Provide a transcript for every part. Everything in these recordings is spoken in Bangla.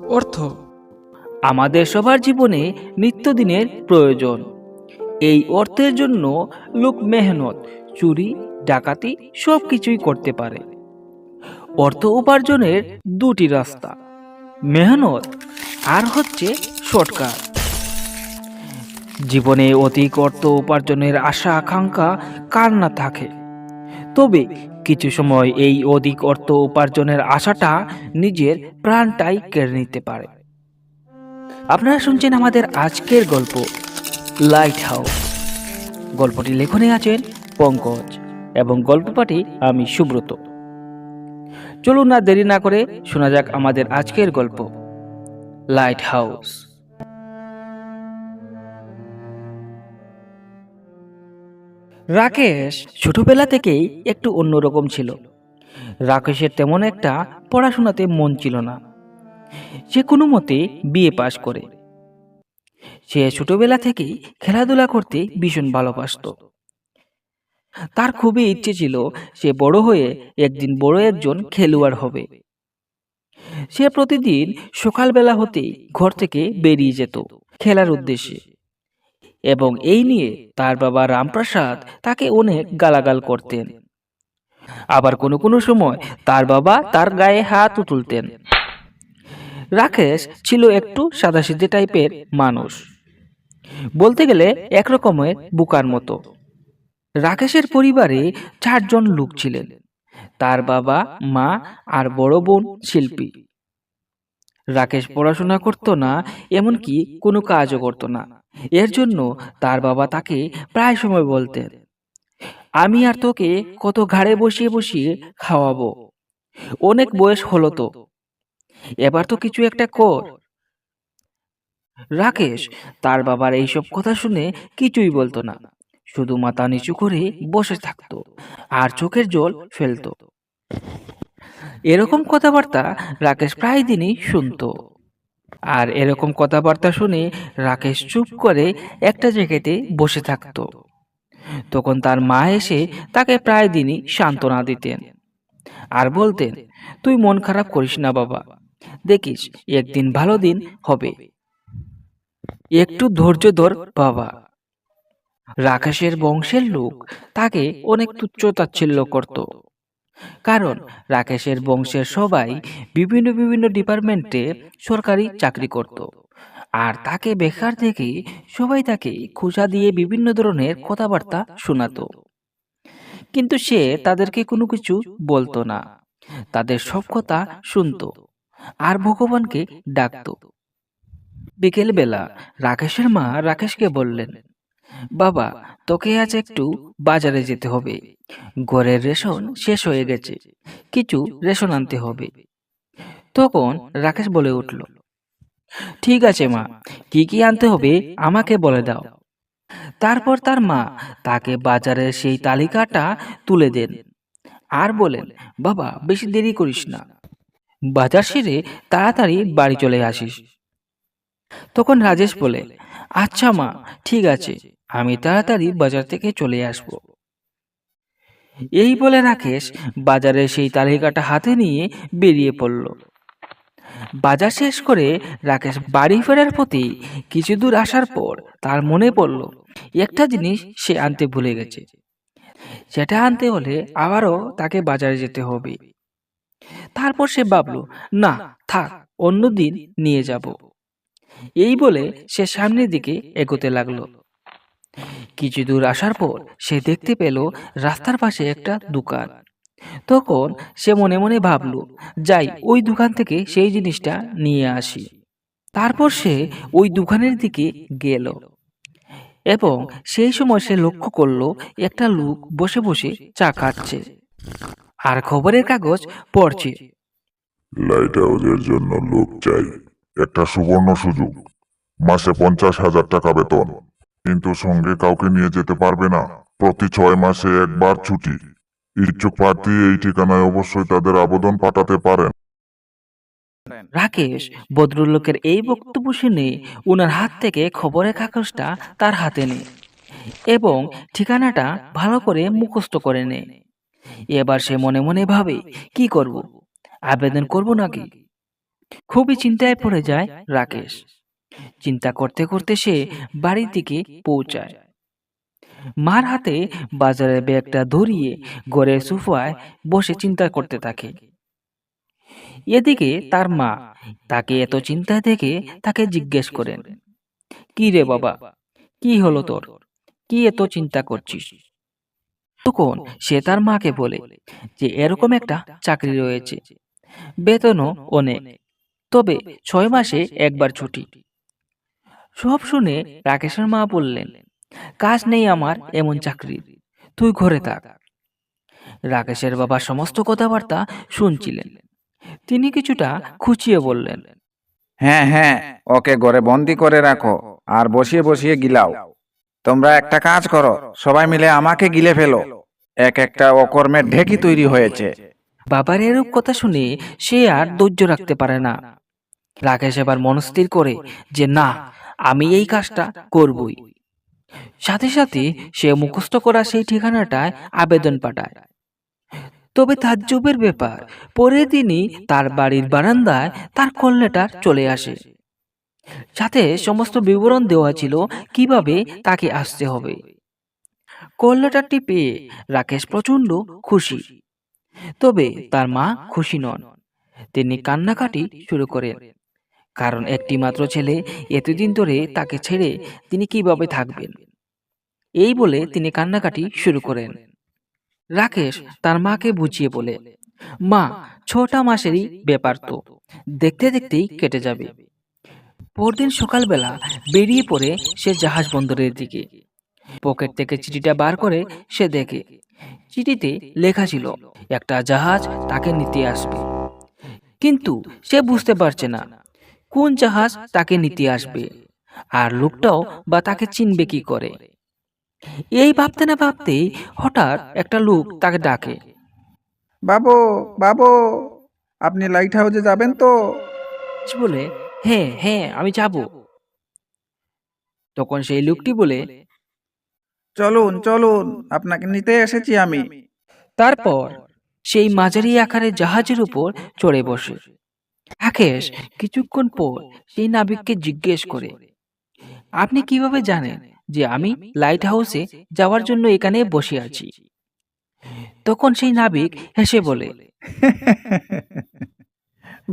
অর্থ আমাদের সবার জীবনে নিত্যদিনের প্রয়োজন। এই অর্থের জন্য লোক মেহনত, চুরি, ডাকাতি সব কিছুই করতে পারে। অর্থ উপার্জনের দুটি রাস্তা, মেহনত আর হচ্ছে শর্টকাট। জীবনে অধিক অর্থ উপার্জনের আশা আকাঙ্ক্ষা কার না থাকে, তবে কিছু সময় এই অধিক অর্থ উপার্জনের আশাটা নিজের প্রাণটাই কেড়ে নিতে পারে। আপনারা শুনছেন আমাদের আজকের গল্প লাইট হাউস। গল্পটি লেখনে আছেন পঙ্কজ এবং গল্প পাঠে আমি সুব্রত। চলুন না দেরি না করে শোনা যাক আমাদের আজকের গল্প লাইট হাউস। রাকেশ ছোটবেলা থেকেই একটু অন্যরকম ছিল। রাকেশের তেমন একটা পড়াশোনাতে মন ছিল না। সে কোনো মতে বিএ পাশ করে। সে ছোটবেলা থেকেই খেলাধুলা করতে ভীষণ ভালোবাসতো। তার খুবই ইচ্ছে ছিল সে বড় হয়ে একদিন বড় একজন খেলোয়াড় হবে। সে প্রতিদিন সকালবেলা হতেই ঘর থেকে বেরিয়ে যেত খেলার উদ্দেশ্যে, এবং এই নিয়ে তার বাবা রামপ্রসাদ তাকে অনেক গালাগাল করতেন। আবার কোনো কোনো সময় তার বাবা তার গায়ে হাত তুলতেন। রাকেশ ছিল একটু সাদাসিধে টাইপের মানুষ, বলতে গেলে একরকমের বোকার মতো। রাকেশের পরিবারে 4জন লোক ছিলেন, তার বাবা, মা আর বড় বোন শিল্পী। রাকেশ পড়াশোনা করত না, এমনকি কোনো কাজও করত না। এর জন্য তার বাবা তাকে প্রায় সময় বলতেন, আমি আর তোকে কত ঘাড়ে বসিয়ে বসিয়ে খাওয়াবো, অনেক বয়স হলো তো, এবার তো কিছু একটা কর। রাকেশ তার বাবার এইসব কথা শুনে কিছুই বলতো না, শুধু মাথা নিচু করে বসে থাকতো আর চোখের জল ফেলতো। এরকম কথাবার্তা রাকেশ প্রায় দিনই শুনতো। আর এরকম কথাবার্তা শুনে রাকেশ চুপ করে একটা জায়গাতে বসে থাকতো। তখন তার মা এসে তাকে প্রায় দিনই সান্ত্বনা দিতেন আর বলতেন, তুই মন খারাপ করিস না বাবা, দেখিস একদিন ভালো দিন হবে, একটু ধৈর্য ধর বাবা। রাকেশের বংশের লোক তাকে অনেক তুচ্ছ তাচ্ছিল্য করত, কারণ রাকেশের বংশের সবাই বিভিন্ন বিভিন্ন ডিপার্টমেন্টে সরকারি চাকরি করত। আর তাকে বেকার দেখে সবাই তাকে খোঁচা দিয়ে বিভিন্ন ধরনের কথাবার্তা শোনাতো। কিন্তু সে তাদেরকে কোনো কিছু বলতো না, তাদের সব কথা শুনতো আর ভগবানকে ডাকতো। বিকেল বেলা রাকেশের মা রাকেশকে বললেন, বাবা, তোকে আজ একটু বাজারে যেতে হবে, ঘরের রেশন শেষ হয়ে গেছে, কিছু রেশন আনতে হবে। তখন রাকেশ বলে উঠল, ঠিক আছে মা, কি কি আনতে হবে আমাকে বলে দাও। তারপর তার মা তাকে বাজারের সেই তালিকাটা তুলে দেন আর বলেন, বাবা বেশি দেরি করিস না, বাজার সেরে তাড়াতাড়ি বাড়ি চলে আসিস। তখন রাজেশ বলে, আচ্ছা মা, ঠিক আছে, আমি তাড়াতাড়ি বাজার থেকে চলে আসব। এই বলে রাকেশ বাজারে সেই তালিকাটা হাতে নিয়ে বেরিয়ে পড়ল। বাজার শেষ করে রাকেশ বাড়ি ফেরার পথে কিছু দূর আসার পর তার মনে পড়ল একটা জিনিস সে আনতে ভুলে গেছে। সেটা আনতে হলে আবারও তাকে বাজারে যেতে হবে। তারপর সে ভাবল, না থাক, অন্যদিন নিয়ে যাব। এই বলে সে সামনের দিকে এগোতে লাগলো। কিছু দূর আসার পর সে দেখতে পেল রাস্তার পাশে একটা দোকান। তখন সে মনে মনে ভাবল, যাই ওই দোকান থেকে সেই জিনিসটা নিয়ে আসি। তারপর সে ওই দোকানের দিকে গেল এবং সেই সময় সে লক্ষ্য করলো একটা লোক বসে বসে চা খাচ্ছে আর খবরের কাগজ পড়ছে। লাইট হাউসের জন্য লোক চাই, একটা সুবর্ণ সুযোগ, মাসে 50,000 টাকা বেতন, কিন্তু সঙ্গে কাউকে নিয়ে যেতে পারবে না, প্রতি 6 মাসে একবার ছুটি। ইচ্ছুক প্রার্থী এই ঠিকানায় অবশ্যই তাদের আবেদন পাঠাতে পারেন। রাকেশ ভদ্রলোকের এই বক্তব্য শুনে ওনার হাত থেকে খবরের কাগজটা তার হাতে নেয় এবং ঠিকানাটা ভালো করে মুখস্থ করে নেয়। এবার সে মনে মনে ভাবে, কি করব, আবেদন করব নাকি? খুবই চিন্তায় পড়ে যায় রাকেশ। চিন্তা করতে করতে সে বাড়ির দিকে পৌঁছায়। মার হাতে বাজারের ব্যাগটা ধরিয়ে ঘরের সোফায় বসে চিন্তা করতে থাকে। এদিকে তার মা তাকে এত চিন্তায় দেখে তাকে জিজ্ঞেস করেন, কি রে বাবা, কি হলো তোর, কি এত চিন্তা করছিস? তখন সে তার মাকে বলে যে এরকম একটা চাকরি রয়েছে, বেতনও অনেক, তবে 6 মাসে একবার ছুটি। সব শুনে রাকেশের মা বললেন, কাজ নেই আমার এমন চাকরির, তুই ঘরে থাক। রাকেশের বাবা সমস্ত কথাবার্তা শুনছিলেন। তিনি কিছুটা খুঁচিয়ে বললেন, হ্যাঁ হ্যাঁ, ওকে ঘরে বন্দি করে রাখো আর বসিয়ে বসিয়ে গিলাও। তোমরা একটা কাজ করো, সবাই মিলে আমাকে গিলে ফেলো। এক একটা অকর্মের ঢেকি তৈরি হয়েছে। বাবার এরূপ কথা শুনে সে আর ধৈর্য রাখতে পারে না। রাকেশ এবার মনস্থির করে যে না, আমি এই কাজটা করবই। সাথে সাথে সে মুখস্থ করা সেই ঠিকানাটায় আবেদন পাঠায়। তবে তাজ্জবের ব্যাপার, পরের দিনই তার বাড়ির বারান্দায় তার কল লেটার চলে আসে। সাথে সমস্ত বিবরণ দেওয়া ছিল কিভাবে তাকে আসতে হবে। কল লেটারটি পেয়ে রাকেশ প্রচন্ড খুশি। তবে তার মা খুশি নন। তিনি কান্নাকাটি শুরু করেন, কারণ একটি মাত্র ছেলে, এতদিন ধরে তাকে ছেড়ে তিনি কিভাবে থাকবেন। এই বলে তিনি কান্নাকাটি শুরু করেন। রাকেশ তার মাকে বুঝিয়ে বলে, মা, 6টা মাসেরই ব্যাপার তো, দেখতে দেখতেই কেটে যাবে। পরদিন সকালবেলা বেরিয়ে পড়ে সে জাহাজ বন্দরের দিকে। পকেট থেকে চিঠিটা বার করে সে দেখে, চিঠিতে লেখা ছিল একটা জাহাজ তাকে নিতে আসবে। কিন্তু সে বুঝতে পারছে না কোন জাহাজ তাকে নিতে আসবে, আর লোকটাও বা তাকে চিনবে কি করে। এই ভাবতে না ভাবতেই হঠাৎ একটা লোক তাকে ডাকে। বাবু, বাবু, আপনি লাইট হাউসে যাবেন তো? সে বলে, হ্যাঁ হ্যাঁ, আমি যাব। তখন সেই লোকটি বলে, চলুন চলুন, আপনাকে নিতে এসেছি আমি। তারপর সেই মাঝারি আকারের জাহাজের উপর চড়ে বসে। রাকেশ কিছুক্ষণ পর সেই নাবিককে জিজ্ঞেস করে, আপনি কিভাবে জানেন যে আমি লাইট হাউসে যাওয়ার জন্য এখানে বসে আছি? তখন সেই নাবিক হেসে বলে,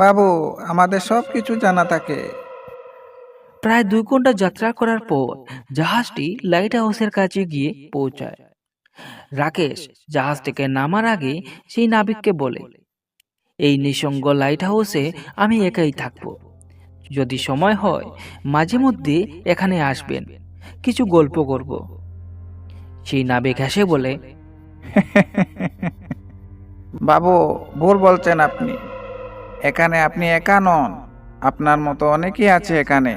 বাবু, আমাদের সব কিছু জানা থাকে। প্রায় 2 ঘন্টা যাত্রা করার পর জাহাজটি লাইট হাউসের কাছে গিয়ে পৌঁছায়। রাকেশ জাহাজ থেকে নামার আগে সেই নাবিককে বলে, এই নিঃসঙ্গ লাইট হাউসে আমি একাই থাকবো। যদি সময় হয় মাঝে মধ্যে এখানে আসবেন, কিছু গল্প করব। সেই নাবিক হেসে বলে, বাবু, ভুল বলছেন আপনি। এখানে আপনি একা নন, আপনার মতো অনেকেই আছে এখানে।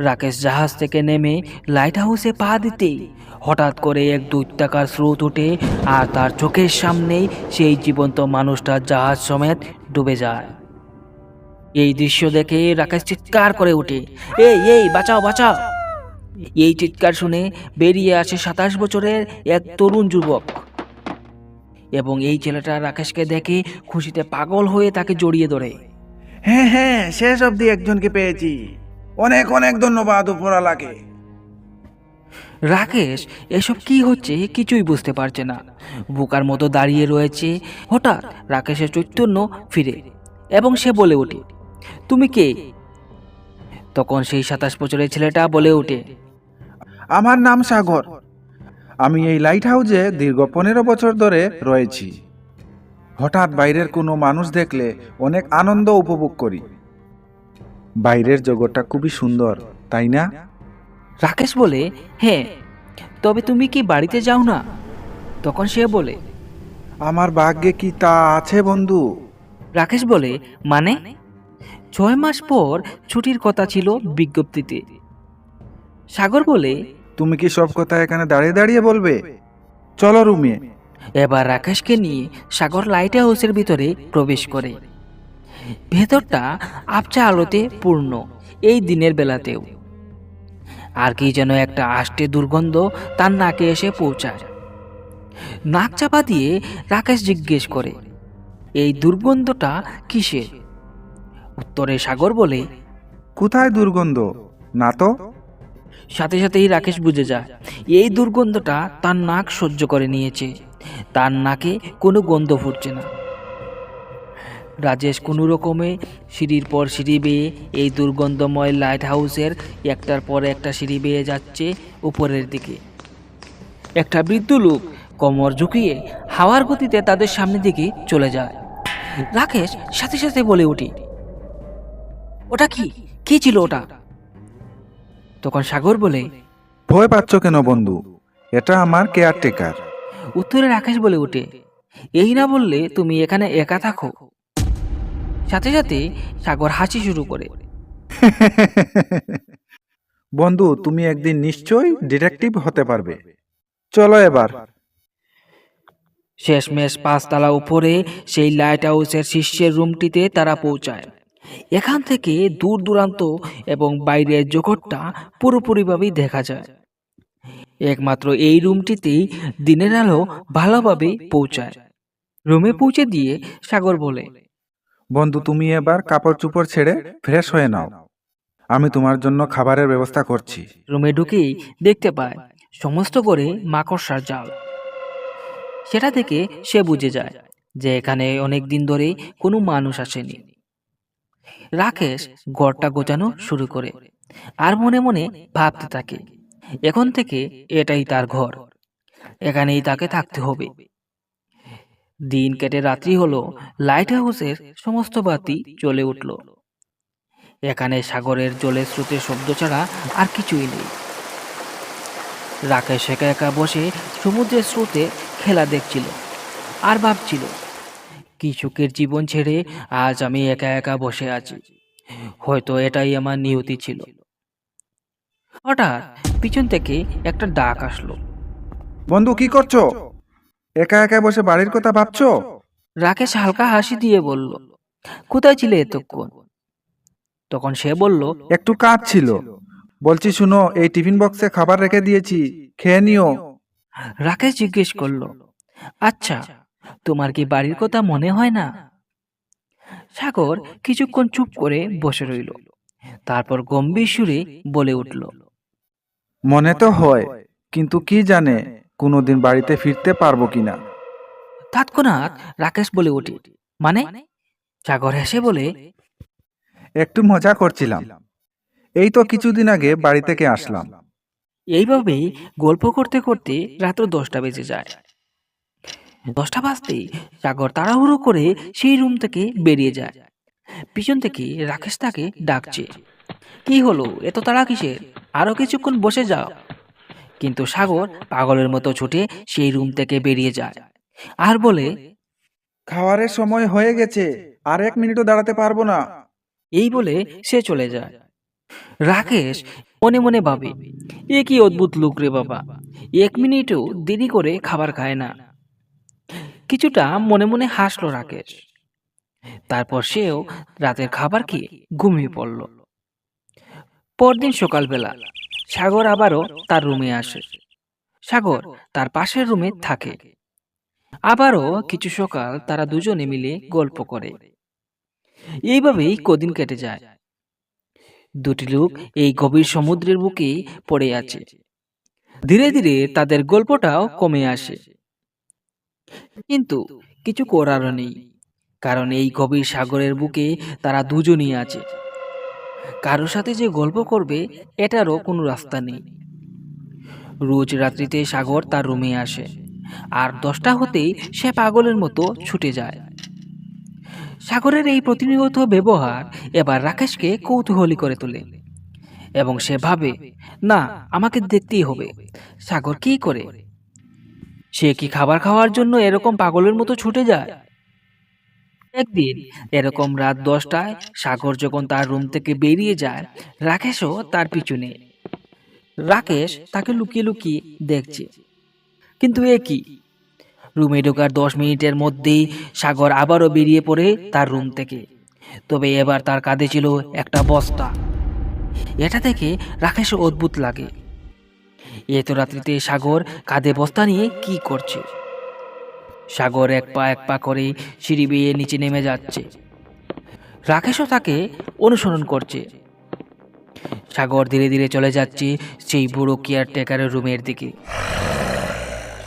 রাকেশ জাহাজ থেকে নেমে লাইট হাউসে পা দিতেই হঠাৎ করে এক দৈত্যাকার স্রোত ওঠে, আর তার চোখের সামনেই সেই জীবন্ত মানুষটা জাহাজ সমেত ডুবে যায়। এই দৃশ্য দেখে রাকেশ চিৎকার করে ওঠে, এই এই বাঁচাও বাঁচাও! এই চিৎকার শুনে বেরিয়ে আসে 27 বছরের এক তরুণ যুবক, এবং এই ছেলেটা রাকেশকে দেখে খুশিতে পাগল হয়ে তাকে জড়িয়ে ধরে। হ্যাঁ হ্যাঁ, শেষ অবধি একজনকে পেয়েছি। অনেক অনেক ধন্যবাদ উপরালাকে। রাকেশ এসব কি হচ্ছে কিছুই বুঝতে পারছে না, বোকার মতো দাঁড়িয়ে রয়েছে। হঠাৎ রাকেশের চৈতন্য ফিরে এবং সে বলে ওঠে, তুমি কে? তখন সেই 27 বছরের ছেলেটা বলে ওঠে, আমার নাম সাগর। আমি এই লাইট হাউসে দীর্ঘ 15 বছর ধরে রয়েছি। হঠাৎ বাইরের কোনো মানুষ দেখলে অনেক আনন্দ উপভোগ করি। বাইরের জগৎটা খুবই সুন্দর, তাই না? রাকেশ বলে, হ্যাঁ, তবে তুমি কি বাড়িতে যাও না? তখন সে বলে, আমার ভাগ্যে কি তা আছে বন্ধু? রাকেশ বলে, মানে? 6 মাস পর ছুটির কথা ছিল বিজ্ঞপ্তিতে। সাগর বলে, তুমি কি সব কথা এখানে দাঁড়িয়ে দাঁড়িয়ে বলবে? চলো রুমে। এবার রাকেশকে নিয়ে সাগর লাইট হাউসের ভিতরে প্রবেশ করে। ভেতরটা আবছা আলোতে পূর্ণ, এই দিনের বেলাতেও। আর কি যেন একটা আষ্টে দুর্গন্ধ তার নাকে এসে পৌঁছায়। নাক চাপা দিয়ে রাকেশ জিজ্ঞেস করে, এই দুর্গন্ধটা কিসের? উত্তরে সাগর বলে, কোথায় দুর্গন্ধ? না তো। সাথে সাথেই রাকেশ বুঝে যায় এই দুর্গন্ধটা তার নাক সহ্য করে নিয়েছে। তার নাকে কোনো গন্ধ ফুটছে না। রাজেশ কোনো রকমে সিঁড়ির পর সিঁড়ি বেয়ে এই দুর্গন্ধময় লাইট হাউসের একটার পর একটা সিঁড়ি বেয়ে যাচ্ছে উপরের দিকে। একটা বৃদ্ধ লোক কোমর ঝুঁকিয়ে হাওয়ার গতিতে তাদের সামনের দিকে চলে যায়। রাকেশ সাথে সাথে বলে উঠে, ওটা কি? কি ছিল ওটা? তখন সাগর বলে, ভয় পাচ্ছ কেন বন্ধু? এটা আমার কেয়ারটেকার। উত্তরে রাকেশ বলে ওঠে, এই না বললে তুমি এখানে একা থাকো। সাথে সাথে সাগর হাসি শুরু করে। বন্ধু, তুমি একদিন নিশ্চয়ই ডিটেকটিভ হতে পারবে। চলো এবার। শেষমেশ 5 তলা উপরে সেই লাইট হাউসের শীর্ষের রুমটিতে তারা পৌঁছায়। এখান থেকে দূর দূরান্ত এবং বাইরের জগৎটা পুরোপুরিভাবে দেখা যায়। একমাত্র এই রুমটিতেই দিনের আলো ভালোভাবে পৌঁছায়। রুমে পৌঁছে দিয়ে সাগর বলে, বন্ধু, তুমি এবার কাপড় চোপড় ছেড়ে ফ্রেশ হয়ে নাও। আমি তোমার জন্য খাবারের ব্যবস্থা করছি। রুমে ঢুকেই দেখতে পায় সমস্ত করে মাকড়সার জাল। সেটা থেকে সে বুঝে যায় যে এখানে অনেক দিন ধরে কোনো মানুষ আসেনি। রাকেশ ঘরটা গোছানো শুরু করে আর মনে মনে ভাবতে থাকে, এখন থেকে এটাই তার ঘর, এখানেই তাকে থাকতে হবে। দিন কেটে রাত্রি হলো। লাইট হাউসের সমস্ত বাতি জ্বলে উঠল। এখানে সাগরের জলের স্রোতের শব্দ ছাড়া আর কিছুই নেই। রাকেশ একা একা বসে সমুদ্রের স্রোতে খেলা দেখছিল আর ভাবছিল, কি সুখের জীবন ছেড়ে আজ আমি একা একা বসে আছি। হয়তো এটাই আমার নিয়তি ছিল। হঠাৎ পিছন থেকে একটা ডাক আসলো। বন্ধু, কি করছো? একা একা বসে বাড়ির কথা ভাবছো? রাকেশ হালকা হাসি দিয়ে বলল, কোথায় ছিলে এতক্ষণ? তখন সে বলল, একটু কাজ ছিল। বলছি শুনো, এই টিফিন বক্সে খাবার রেখে দিয়েছি, খেয়ে নিও। রাকেশ জিজ্ঞেস করলো, আচ্ছা, তোমার কি বাড়ির কথা মনে হয় না? সাগর কিছুক্ষণ চুপ করে বসে রইল। তারপর গম্ভীর সুরে বলে উঠল, মনে তো হয়, কিন্তু কি জানে কোনোদিন বাড়িতে ফিরতে পারবো কিনা। তৎক্ষণাৎ রাকেশ বলে ওঠে, মানে? সাগর হেসে বলে, একটু মজা করছিলাম। এই তো কিছুদিন আগে বাড়ি থেকে আসলাম। এইভাবেই গল্প করতে করতে রাত্র 10টা বেজে যায়। 10টা বাজতেই সাগর তাড়াহুড়ো করে সেই রুম থেকে বেরিয়ে যায়। পিছন থেকে রাকেশ তাকে ডাকছে, কি হলো, এত তাড়া কিসের? আরো কিছুক্ষণ বসে যাও। কিন্তু সাগর পাগলের মতো ছুটে সেই রুম থেকে বেরিয়ে যায় আর বলে, খাবারের সময় হয়ে গেছে, আর 1 মিনিটও দাঁড়াতে পারবো না। এই বলে সে চলে যায়। রাকেশ মনে মনে ভাবে, এ কি অদ্ভুত লোক রে বাবা, 1 মিনিটও দেরি করে খাবার খায় না। কিছুটা মনে মনে হাসলো রাকেশ। তারপর সেও রাতের খাবার খেয়ে ঘুমিয়ে পড়ল। পরদিন সকালবেলা সাগর আবারও তার রুমে আসে। সাগর তার পাশের রুমে থাকে। আবারও কিছু সকাল তারা দুজনে মিলে গল্প করে। এইভাবেই কদিন কেটে যায়। দুটি লোক এই গভীর সমুদ্রের বুকে পড়ে আছে। ধীরে ধীরে তাদের গল্পটাও কমে আসে, কিন্তু কিছু করারও নেই, কারণ এই গভীর সাগরের বুকে তারা দুজনই আছে। কারোর সাথে যে গল্প করবে এটারও কোনো রাস্তা নেই। রোজ রাত্রিতে সাগর তার রুমে আসে, আর 10টা হতেই সে পাগলের মতো ছুটে যায়। সাগরের এই প্রতিনিয়ত ব্যবহার এবার রাকেশকে কৌতূহলী করে তোলে, এবং সে ভাবে, না, আমাকে দেখতেই হবে সাগর কি করে। সে কি খাবার খাওয়ার জন্য এরকম পাগলের মতো ছুটে যায়? একদিন এরকম রাত 10টায় সাগর যখন তার রুম থেকে বেরিয়ে যায়, রাকেশও তার পিছনে। রাকেশ তাকে লুকিয়ে লুকিয়ে দেখছে, কিন্তু এ কি, রুমে ঢোকার 10 মিনিটের মধ্যেই সাগর আবারও বেরিয়ে পড়ে তার রুম থেকে। তবে এবার তার কাঁধে ছিল একটা বস্তা। এটা দেখে রাকেশের অদ্ভুত লাগে। এত রাত্রিতে সাগর কাঁধে বস্তা নিয়ে কি করছে? সাগর এক পা এক পা করে সিঁড়ি বেয়ে নিচে নেমে যাচ্ছে। রাকেশও তাকে অনুসরণ করছে। সাগর ধীরে ধীরে চলে যাচ্ছে সেই বুড়ো কেয়ারটেকারের রুমের দিকে।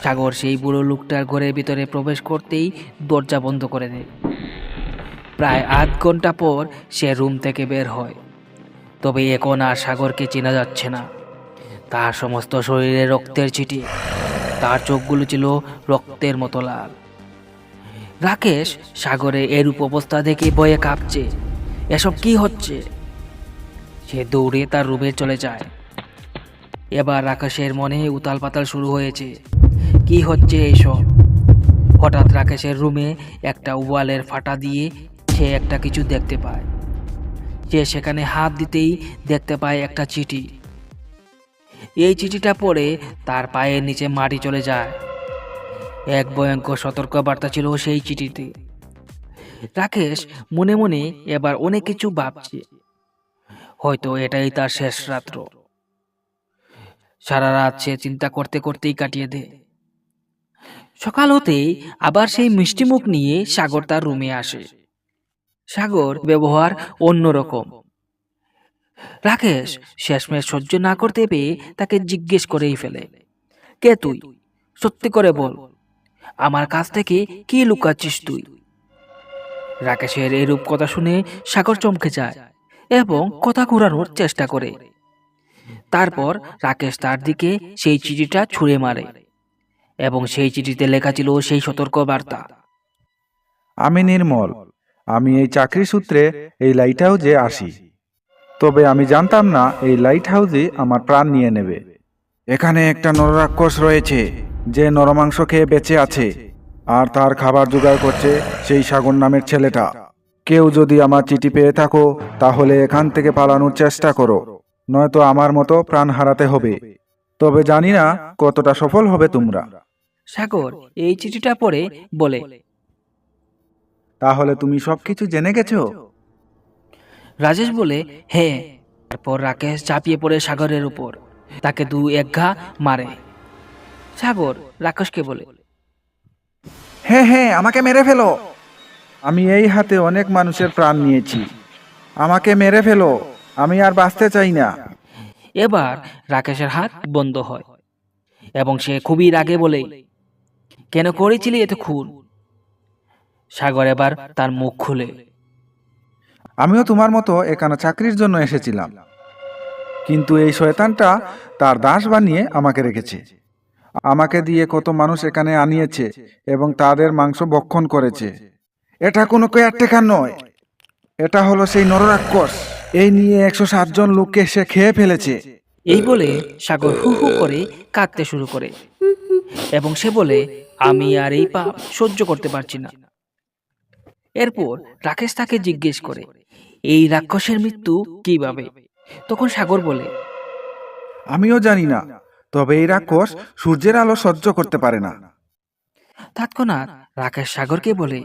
সাগর সেই বুড়ো লোকটার ঘরের ভিতরে প্রবেশ করতেই দরজা বন্ধ করে দেয়। প্রায় আধ ঘন্টা পর সে রুম থেকে বের হয়। তবে এখন আর সাগরকে চেনা যাচ্ছে না। তার সমস্ত শরীরে রক্তের ছিটে, তার চোখগুলো ছিল রক্তের মতো লাল। রাকেশ সাগরের এরূপ অবস্থা দেখে ভয়ে কাঁপছে। এসব কি হচ্ছে? সে দৌড়ে তার রুমে চলে যায়। এবার রাকেশের মনে উতাল পাতাল শুরু হয়েছে। কি হচ্ছে এইসব? হঠাৎ রাকেশের রুমে একটা ওয়ালের ফাটা দিয়ে সে একটা কিছু দেখতে পায়। সে সেখানে হাত দিতেই দেখতে পায় একটা চিঠি। এই চিঠিটা পড়ে তার পায়ের নিচে মাটি চলে যায়। এক ভয়ঙ্কর সতর্কবার্তা ছিল সেই চিঠিতে। রাকেশ মনে মনে এবার অনেক কিছু ভাবছে। হয়তো এটাই তার শেষ রাত্র। সারা রাত সে চিন্তা করতে করতেই কাটিয়ে দেয়। সকাল হতেই আবার সেই মিষ্টি মুখ নিয়ে সাগর তার রুমে আসে। সাগর ব্যবহার অন্যরকম। রাকেশ শেষমেশ সহ্য না করতে পেয়ে তাকে জিজ্ঞেস করেই ফেলে, কে তুই? সত্যি করে বল, আমার কাছ থেকে কি লুকাচ্ছিস তুই? রাকেশের এরূপ কথা শুনে সাগর চমকে যায় এবং কথা ঘোরানোর চেষ্টা করে। তারপর রাকেশ তার দিকে সেই চিঠিটা ছুঁড়ে মারে এবং সেই চিঠিতে লেখা ছিল সেই সতর্ক বার্তা। আমি নির্মল। আমি এই চাকরি সূত্রে এই লাইট হাউসে আসি। তবে আমি জানতাম না এই লাইট হাউসই আমার প্রাণ নিয়ে নেবে। এখানে একটা নররাক্ষস রয়েছে যে নরমাংস খেয়ে বেঁচে আছে, আর তার খাবার জোগাড় করছে সেই সাগর নামের ছেলেটা। কেউ যদি আমার চিঠি পেয়ে থাকো তাহলে এখান থেকে পালানোর চেষ্টা করো, নয়তো আমার মতো প্রাণ হারাতে হবে। তবে জানি না কতটা সফল হবে তোমরা। সাগর এই চিঠিটা পড়ে বলে, তাহলে তুমি সবকিছু জেনে গেছো? রাজেশ বলে, হ্যাঁ। তারপর রাকেশ চাপিয়ে পড়ে সাগরের উপর, তাকে দু এক ঘা মারে। সাগর রাকেশকে বলে, হ্যাঁ হ্যাঁ, আমাকে মেরে ফেলো। আমি এই হাতে অনেক মানুষের প্রাণ নিয়েছি। আমাকে মেরে ফেলো, আমি আর বাঁচতে চাই না। এবার রাকেশের হাত বন্ধ হয় এবং সে খুবই রাগে বলে, কেন করেছিলি এত খুন? সাগর এবার তার মুখ খুলে, আমিও তোমার মতো এখানে চাকরির জন্য এসেছিলাম, কিন্তু এই শয়তানটা তার দাস বানিয়ে আমাকে রেখেছে। আমাকে দিয়ে কত মানুষ এখানে আনিয়েছে এবং তাদের মাংস ভক্ষণ করেছে। এটা কোনো কেয়ারটেকার নয়, এটা হলো সেই নররাক্ষস। এই নিয়ে 107 জন লোককে সে খেয়ে ফেলেছে। এই বলে সাগর হু হু করে কাঁদতে শুরু করে এবং সে বলে, আমি আর এই পাপ সহ্য করতে পারছি না। এরপর রাকেশ তাকে জিজ্ঞেস করে, এই রাক্ষসের মৃত্যু কিভাবে? তখন সাগর বলে, আমিও জানি না, তবে এই রাক্ষস সূর্যের আলো সহ্য করতে পারে না। তৎক্ষণাৎ রাকেশ সাগরকে বলে,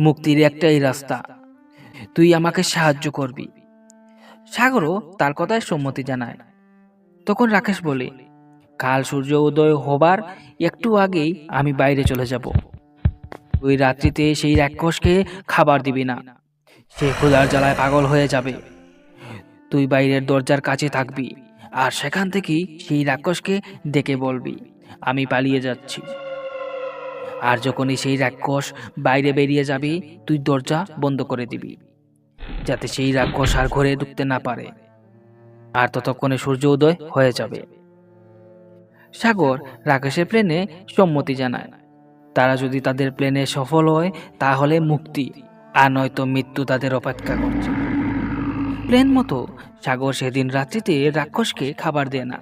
মুক্তির একটাই রাস্তা, তুই আমাকে সাহায্য করবি। সাগরও তার কথায় সম্মতি জানায়। তখন রাকেশ বলে, কাল সূর্য উদয় হবার একটু আগেই আমি বাইরে চলে যাব। তুই রাত্রিতে সেই রাক্ষসকে খাবার দিবি না, সে ক্ষুধার জ্বালায় পাগল হয়ে যাবে। তুই বাইরের দরজার কাছে থাকবি আর সেখান থেকেই সেই রাক্ষসকে ডেকে বলবি, আমি পালিয়ে যাচ্ছি। আর যখনই সেই রাক্ষস বাইরে বেরিয়ে যাবে, তুই দরজা বন্ধ করে দিবি, যাতে সেই রাক্ষস আর ঘরে ঢুকতে না পারে। আর ততক্ষণে সূর্য উদয় হয়ে যাবে। সাগর রাকেশের প্ল্যানে সম্মতি জানায়। তারা যদি তাদের প্ল্যানে সফল হয় তাহলে মুক্তি, আর নয়তো মৃত্যু তাদের অপেক্ষা করছে। প্ল্যান মতো সাগর সেদিন রাত্রিতে রাক্ষসকে খাবার দেয় না।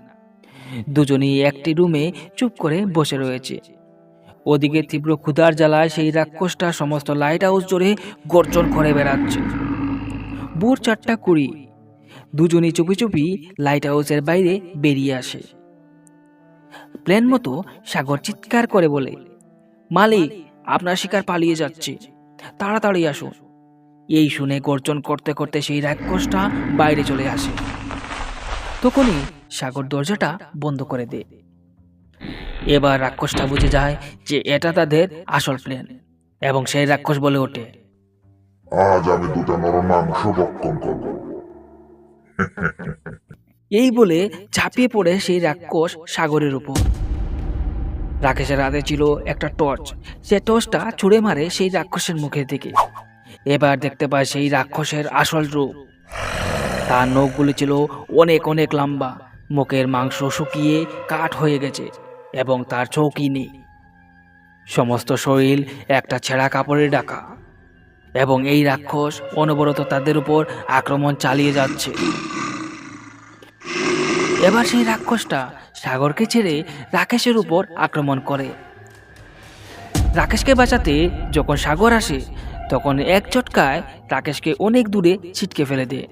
দুজনেই একটি রুমে চুপ করে বসে রয়েছে। ওদিকে তীব্র ক্ষুধার জ্বালায় সেই রাক্ষসটা সমস্ত লাইট হাউস জুড়ে গর্জন করে বেড়াচ্ছে। ভোর 4:20 দুজনেই চুপি চুপি লাইট হাউসের বাইরে বেরিয়ে আসে। প্ল্যান মতো সাগর চিৎকার করে বলে, মালিক, আপনার শিকার পালিয়ে যাচ্ছে, তাড়াতাড়ি আসুন। এই শুনে গর্জন করতে করতে সেই রাক্ষসটা বাইরে চলে আসে। তখনই সাগর দরজাটা বন্ধ করে দেয়। এবার রাক্ষসটা বুঝে যায় যে এটা তাদের আসল প্ল্যান এবং সেই রাক্ষস বলে ওঠে, আজ আমি দুটো নরমাংস ভক্ষণ করব। এই বলে ঝাঁপিয়ে পড়ে সেই রাক্ষস সাগরের উপর। রাকেশের হাতে ছিল একটা টর্চ। সে টর্চটা ছুঁড়ে মারে সেই রাক্ষসের মুখের দিকে। এবার দেখতে পায় সেই রাক্ষসের আসল রূপ। তার নখগুলি ছিল অনেক অনেক লম্বা, মুখের মাংস শুকিয়ে কাঠ হয়ে গেছে এবং তার চোখই নেই। সমস্ত শরীর একটা ছেঁড়া কাপড়ে ঢাকা এবং এই রাক্ষস অনবরত তাদের উপর আক্রমণ চালিয়ে যাচ্ছে। এবার সেই রাক্ষসটা সাগরকে ছেড়ে রাকেশের উপর আক্রমণ করে। রাকেশকে বাঁচাতে যখন সাগর আসে তখন এক ঝটকায় রাকেশকে অনেক দূরে ছিটকে ফেলে দেয়।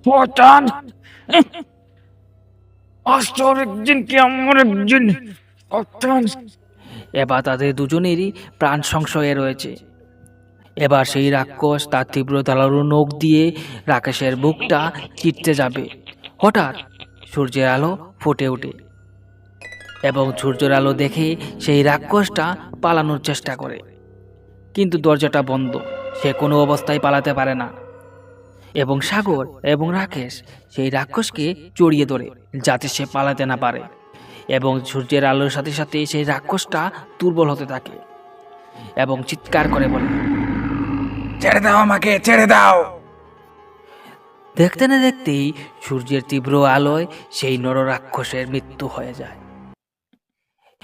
পচান আজকের একদিন কি আমার একদিন পচান। এবার তাদের দুজনেরই প্রাণ সংশয়ে রয়েছে। এবার সেই রাক্ষস তার তীব্র ধারালো নখ দিয়ে রাকেশের বুকটা চিটতে যাবে। হঠাৎ সূর্যের আলো ফুটে ওঠে এবং সূর্যের আলো দেখে সেই রাক্ষসটা পালানোর চেষ্টা করে, কিন্তু দরজাটা বন্ধ। সে কোনো অবস্থায় পালাতে পারে না এবং সাগর এবং রাকেশ সেই রাক্ষসকে জড়িয়ে ধরে যাতে সে পালাতে না পারে। এবং সূর্যের আলোর সাথে সাথে সেই রাক্ষসটা দুর্বল হতে থাকে এবং চিৎকার করে বলে, ছেড়ে দাও আমাকে, ছেড়ে দাও। দেখতে না দেখতেই সূর্যের তীব্র আলোয় সেই নর রাক্ষসের মৃত্যু হয়ে যায়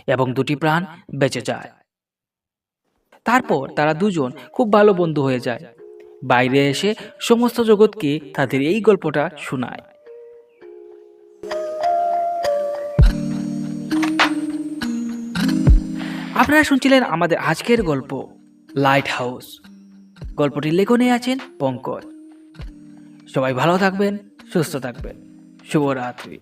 এবং দুটি প্রাণ বেঁচে যায়। তারপর তারা দুজন খুব ভালো বন্ধু হয়ে যায়। বাইরে এসে সমস্ত জগৎকে তাদের এই গল্পটা শোনায়। আপনারা শুনছিলেন আমাদের আজকের গল্প লাইট হাউস। গল্পটির লেখনে আছেন পঙ্কজ। সবাই ভালো থাকবেন, সুস্থ থাকবেন। শুভরাত্রি।